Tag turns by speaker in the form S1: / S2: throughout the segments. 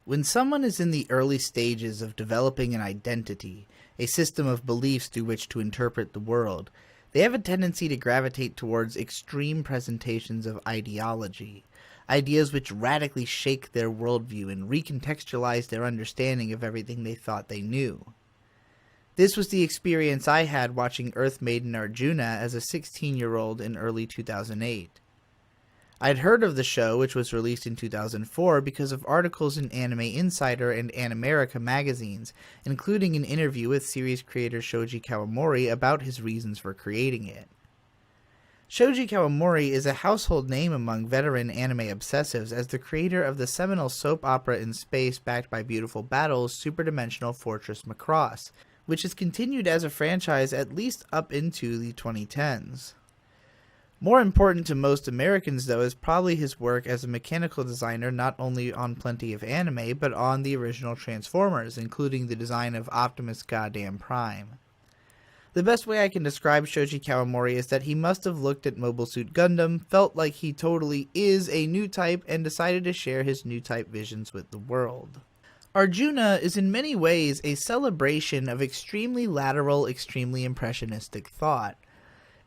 S1: When someone is in the early stages of developing an identity, a system of beliefs through which to interpret the world, they have a tendency to gravitate towards extreme presentations of ideology, ideas which radically shake their worldview and recontextualize their understanding of everything they thought they knew. This was the experience I had watching Earth Maiden Arjuna as a 16-year-old in early 2008. I'd heard of the show, which was released in 2004, because of articles in Anime Insider and Animerica magazines, including an interview with series creator Shoji Kawamori about his reasons for creating it. Shoji Kawamori is a household name among veteran anime obsessives as the creator of the seminal soap opera in space backed by beautiful battles Superdimensional Fortress Macross, which has continued as a franchise at least up into the 2010s. More important to most Americans, though, is probably his work as a mechanical designer not only on plenty of anime, but on the original Transformers, including the design of Optimus Goddamn Prime. The best way I can describe Shoji Kawamori is that he must have looked at Mobile Suit Gundam, felt like he totally is a new type, and decided to share his new type visions with the world. Arjuna is in many ways a celebration of extremely lateral, extremely impressionistic thought.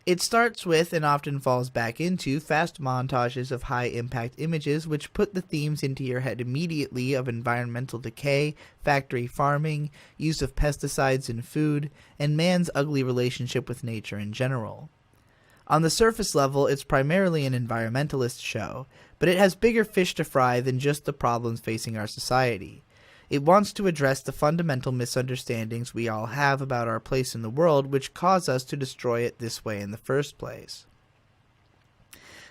S1: It starts with, and often falls back into, fast montages of high-impact images which put the themes into your head immediately of environmental decay, factory farming, use of pesticides in food, and man's ugly relationship with nature in general. On the surface level, it's primarily an environmentalist show, but it has bigger fish to fry than just the problems facing our society. It wants to address the fundamental misunderstandings we all have about our place in the world which cause us to destroy it this way in the first place.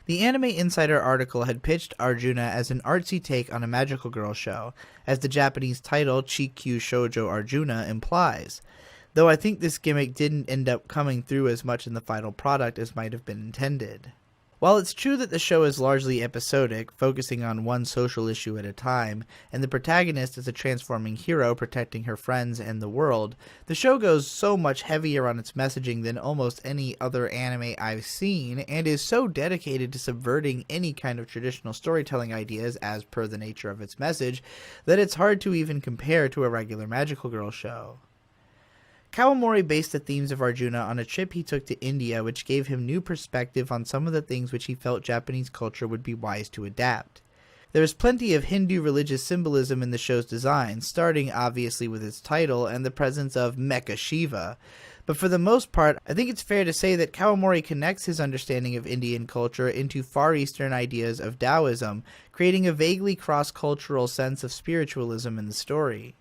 S1: The Anime Insider article had pitched Arjuna as an artsy take on a magical girl show, as the Japanese title Chikyu Shoujo Arjuna implies, though I think this gimmick didn't end up coming through as much in the final product as might have been intended. While it's true that the show is largely episodic, focusing on one social issue at a time, and the protagonist is a transforming hero protecting her friends and the world, the show goes so much heavier on its messaging than almost any other anime I've seen, and is so dedicated to subverting any kind of traditional storytelling ideas as per the nature of its message, that it's hard to even compare to a regular magical girl show. Kawamori based the themes of Arjuna on a trip he took to India, which gave him new perspective on some of the things which he felt Japanese culture would be wise to adapt. There is plenty of Hindu religious symbolism in the show's design, starting obviously with its title and the presence of Mecha Shiva, but for the most part, I think it's fair to say that Kawamori connects his understanding of Indian culture into Far Eastern ideas of Taoism, creating a vaguely cross-cultural sense of spiritualism in the story.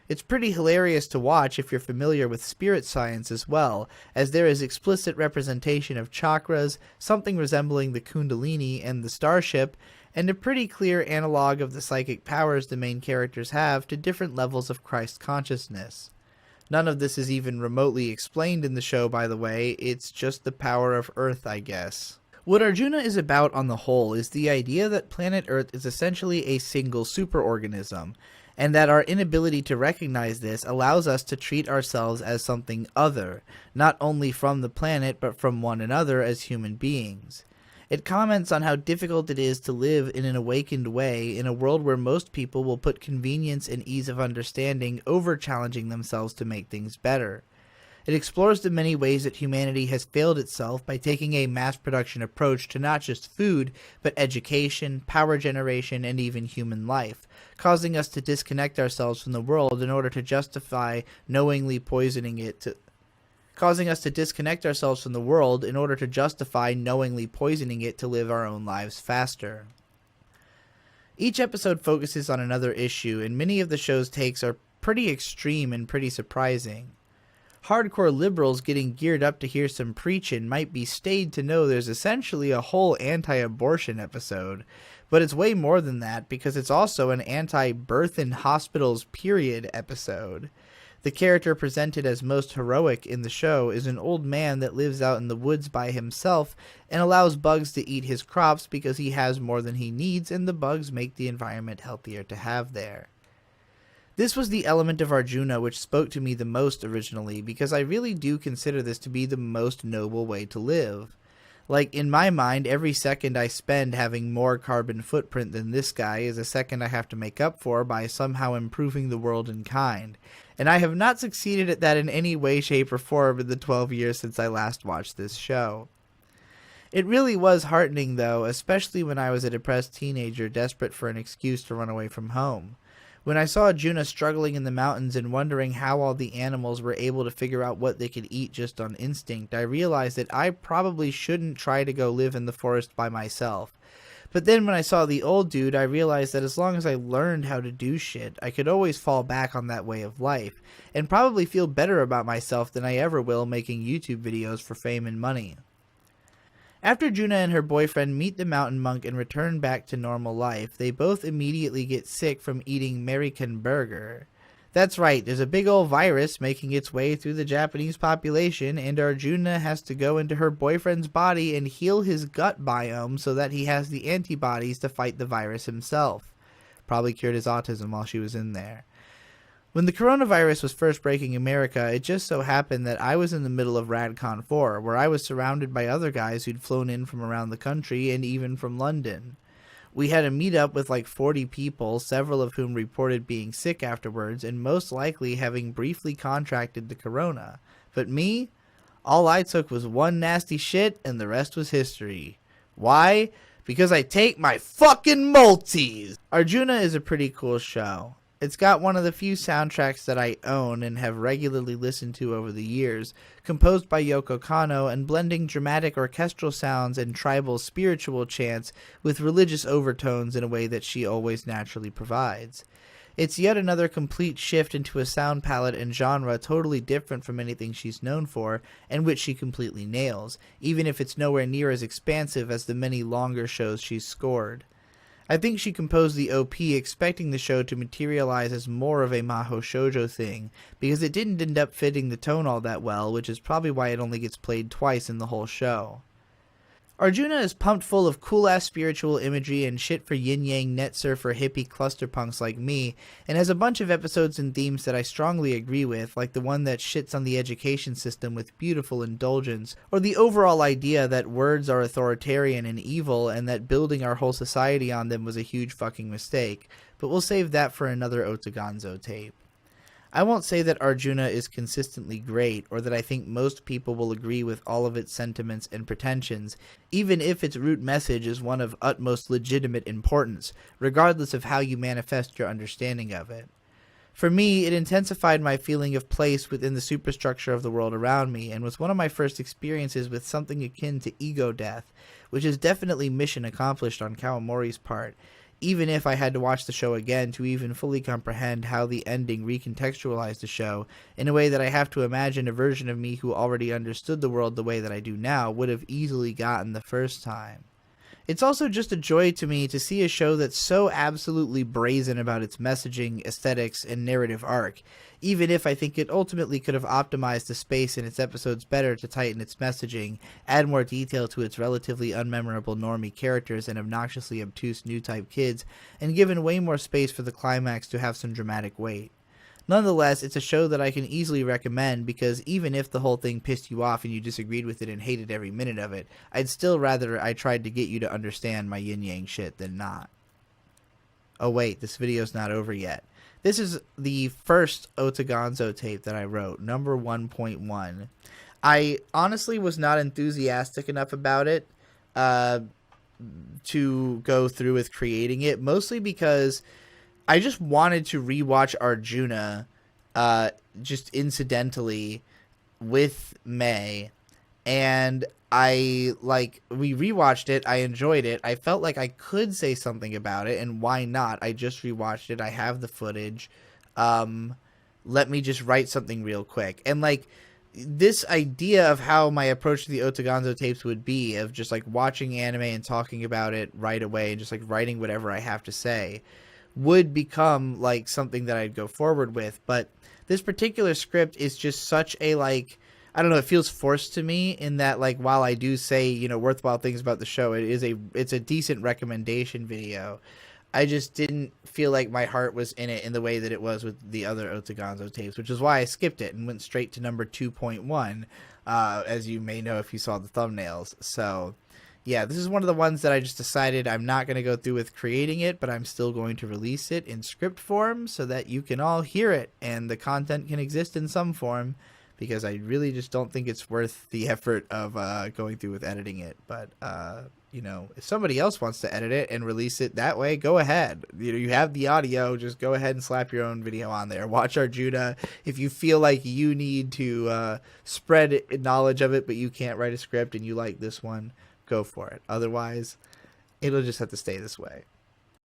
S1: It's pretty hilarious to watch if you're familiar with spirit science as well, as there is explicit representation of chakras, something resembling the Kundalini and the starship, and a pretty clear analog of the psychic powers the main characters have to different levels of Christ consciousness. None of this is even remotely explained in the show, by the way, it's just the power of Earth, I guess. What Arjuna is about on the whole is the idea that planet Earth is essentially a single superorganism, and that our inability to recognize this allows us to treat ourselves as something other, not only from the planet but from one another as human beings. It comments on how difficult it is to live in an awakened way in a world where most people will put convenience and ease of understanding over challenging themselves to make things better. It explores the many ways that humanity has failed itself by taking a mass production approach to not just food, but education, power generation, and even human life, causing us to disconnect ourselves from the world in order to justify knowingly poisoning it to live our own lives faster. Each episode focuses on another issue, and many of the show's takes are pretty extreme and pretty surprising. Hardcore liberals getting geared up to hear some preachin' might be stayed to know there's essentially a whole anti-abortion episode, but it's way more than that because it's also an anti-birth in hospitals period episode. The character presented as most heroic in the show is an old man that lives out in the woods by himself and allows bugs to eat his crops because he has more than he needs and the bugs make the environment healthier to have there. This was the element of Arjuna which spoke to me the most originally because I really do consider this to be the most noble way to live. Like, in my mind, every second I spend having more carbon footprint than this guy is a second I have to make up for by somehow improving the world in kind. And I have not succeeded at that in any way, shape, or form in the 12 years since I last watched this show. It really was heartening, though, especially when I was a depressed teenager desperate for an excuse to run away from home. When I saw Arjuna struggling in the mountains and wondering how all the animals were able to figure out what they could eat just on instinct, I realized that I probably shouldn't try to go live in the forest by myself. But then when I saw the old dude, I realized that as long as I learned how to do shit, I could always fall back on that way of life, and probably feel better about myself than I ever will making YouTube videos for fame and money. After Juna and her boyfriend meet the mountain monk and return back to normal life, they both immediately get sick from eating American burger. That's right, there's a big old virus making its way through the Japanese population, and Arjuna has to go into her boyfriend's body and heal his gut biome so that he has the antibodies to fight the virus himself. Probably cured his autism while she was in there. When the coronavirus was first breaking America, it just so happened that I was in the middle of RadCon 4, where I was surrounded by other guys who'd flown in from around the country and even from London. We had a meetup with like 40 people, several of whom reported being sick afterwards and most likely having briefly contracted the corona. But me? All I took was one nasty shit and the rest was history. Why? Because I take my fucking multis! Arjuna is a pretty cool show. It's got one of the few soundtracks that I own and have regularly listened to over the years, composed by Yoko Kanno and blending dramatic orchestral sounds and tribal spiritual chants with religious overtones in a way that she always naturally provides. It's yet another complete shift into a sound palette and genre totally different from anything she's known for, and which she completely nails, even if it's nowhere near as expansive as the many longer shows she's scored. I think she composed the OP expecting the show to materialize as more of a Maho Shoujo thing, because it didn't end up fitting the tone all that well, which is probably why it only gets played twice in the whole show. Arjuna is pumped full of cool-ass spiritual imagery and shit for yin-yang net surfer hippie clusterpunks like me, and has a bunch of episodes and themes that I strongly agree with, like the one that shits on the education system with beautiful indulgence, or the overall idea that words are authoritarian and evil and that building our whole society on them was a huge fucking mistake, but we'll save that for another Otagonzo tape. I won't say that Arjuna is consistently great, or that I think most people will agree with all of its sentiments and pretensions, even if its root message is one of utmost legitimate importance, regardless of how you manifest your understanding of it. For me, it intensified my feeling of place within the superstructure of the world around me, and was one of my first experiences with something akin to ego death, which is definitely mission accomplished on Kawamori's part, even if I had to watch the show again to even fully comprehend how the ending recontextualized the show in a way that I have to imagine a version of me who already understood the world the way that I do now would have easily gotten the first time. It's also just a joy to me to see a show that's so absolutely brazen about its messaging, aesthetics, and narrative arc, even if I think it ultimately could have optimized the space in its episodes better to tighten its messaging, add more detail to its relatively unmemorable normie characters and obnoxiously obtuse new-type kids, and given way more space for the climax to have some dramatic weight. Nonetheless, it's a show that I can easily recommend because even if the whole thing pissed you off and you disagreed with it and hated every minute of it, I'd still rather I tried to get you to understand my yin-yang shit than not. Oh wait, this video's not over yet. This is the first Otagonzo tape that I wrote, number 1.1. I honestly was not enthusiastic enough about it to go through with creating it, mostly because I just wanted to rewatch Arjuna just incidentally with May, and we rewatched it, I enjoyed it, I felt like I could say something about it, and why not? I just rewatched it, I have the footage, let me just write something real quick. And like, this idea of how my approach to the Otagonzo tapes would be, of just like watching anime and talking about it right away, and just like writing whatever I have to say, would become like something that I'd go forward with. But this particular script is just such a, like, I don't know, it feels forced to me in that, like, while I do say, you know, worthwhile things about the show, it's a decent recommendation video. I just didn't feel like my heart was in it in the way that it was with the other Otagonzo tapes, which is why I skipped it and went straight to number 2.1. as you may know if you saw the thumbnails. So yeah, this is one of the ones that I just decided I'm not going to go through with creating it, but I'm still going to release it in script form so that you can all hear it and the content can exist in some form, because I really just don't think it's worth the effort of going through with editing it. But you know, if somebody else wants to edit it and release it that way, go ahead. You know, you have the audio, just go ahead and slap your own video on there. Watch Arjuna. If you feel like you need to spread knowledge of it, but you can't write a script and you like this one, go for it. Otherwise, it'll just have to stay this way.